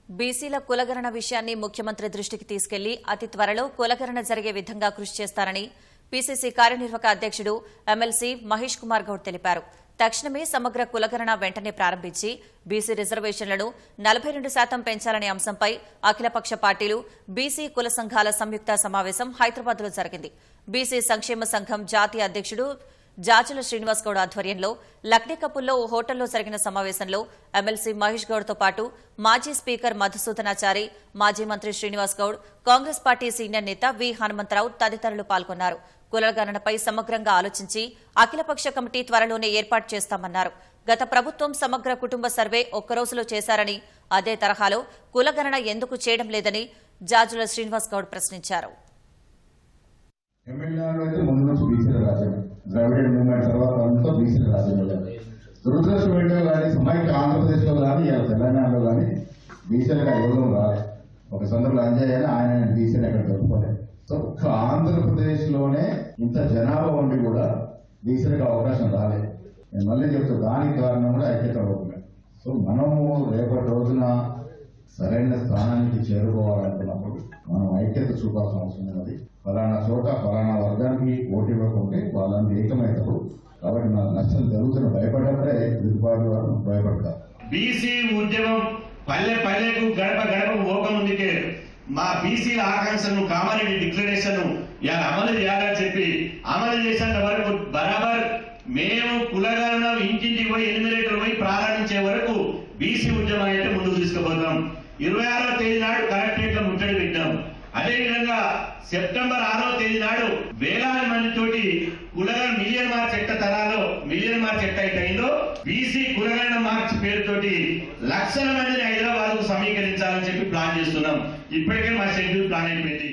బీసీల కులగణన విషయాన్ని ముఖ్యమంత్రి దృష్టికి తీసుకెళ్లి అతి త్వరలో కులగణన జరిగే విధంగా కృషి చేస్తారని పీసీసీ కార్యనిర్వాహక అధ్యక్షుడు ఎమ్మెల్సీ మహేష్ కుమార్ గౌడ్ తెలిపారు. తక్షణమే సమగ్ర కులగణన వెంటనే ప్రారంభించి బీసీ రిజర్వేషన్లను 42% పెంచాలనే అంశంపై అఖిలపక్ష పార్టీలు బీసీ కుల సంఘాల సంయుక్త సమావేశం హైదరాబాద్లో జరిగింది. బీసీ సంక్షేమ సంఘం జాతీయ అధ్యక్షుడు జాజుల శ్రీనివాస్ గౌడ్ ఆధ్వర్యంలో లక్డీకపుల్లో ఓ హోటల్లో జరిగిన సమావేశంలో ఎమ్మెల్సీ మహేష్ గౌడ్తో పాటు మాజీ స్పీకర్ మధుసూదనాచారి, మాజీ మంత్రి శ్రీనివాస్ గౌడ్, కాంగ్రెస్ పార్టీ సీనియర్ నేత వి హనుమంతరావు తదితరులు పాల్గొన్నారు. కులగణనపై సమగ్రంగా ఆలోచించి అఖిలపక్ష కమిటీ త్వరలోనే ఏర్పాటు చేస్తామన్నారు. గత ప్రభుత్వం సమగ్ర కుటుంబ సర్వే ఒక్కరోజులో చేశారని, అదే తరహాలో కులగణన ఎందుకు చేయడం లేదని జాజుల శ్రీనివాస్ గౌడ్ ప్రశ్నించారు. ద్రవిడ మూవ్మెంట్ తర్వాత అంతా బీసీల రాజ్యం దురదృష్టం ఏంటో కానీ సమైక్య ఆంధ్రప్రదేశ్లో కానీ ఇలా తెలంగాణలో కానీ బీసీలకు యోగం రాలేదు. ఒక సందర్భంలో అంజయ్ అని ఆయన బీసీలు ఎక్కడ దొరుకుకోలేదు. సో ఒక్క ఆంధ్రప్రదేశ్లోనే ఇంత జనాభా ఉండి కూడా బీసీలకు అవకాశం రాలేదు. నేను మళ్ళీ చెప్తా, దానికి కారణం కూడా ఐక్యత అవుతుంది. సో మనము రేపటి రోజున సరైన స్థానానికి చేరుకోవాలనుకున్నప్పుడు మనం ఐక్యత చూపాల్సిన అవసరం ఉన్నది. ఫలానా చోట ఫలానా వర్గానికి ఓటు ఇవ్వకుంటే వాళ్ళని ఏకమైనప్పుడు కాబట్టి మన నష్టం జరుగుతున్న భయపడ్డప్పుడే ఎదుటిపాటి వారు భయపడతారు. బీసీ ఉద్యమం పల్లె పల్లెకు గడప గడప ఓకముందుకే మా బీసీల ఆకాంక్షను కామారెడ్డి డిక్లరేషన్ ఇలా అమలు చేయాలని చెప్పి అమలు చేసేంత వరకు బరాబర్ మేము కులగణన ఇంటింటికి పోయి ఎనిమిరేటర్లు పోయి ప్రారంభించే వరకు బీసీ ఉద్యమం అయితే ముందుకు తీసుకుపోతాం. 26వ తేదీ నాడు కలెక్టరేట్ లో ముట్టడి పెట్టాం. అదేవిధంగా సెప్టెంబర్ 6వ తేదీ నాడు వేలాది మందితోటి కులగణన మిలియన్ మార్చ్ ఎట్ట తరాలో మిలియన్ మార్చ్ ఎట్ట అయిందో బీసీ కులగణన మార్చ్ పేరుతోటి లక్షల మందిని హైదరాబాద్ కు సమీకరించాలని చెప్పి ప్లాన్ చేస్తున్నాం. ఇప్పటికే మా షెడ్యూల్ ప్లాన్ అయిపోయింది.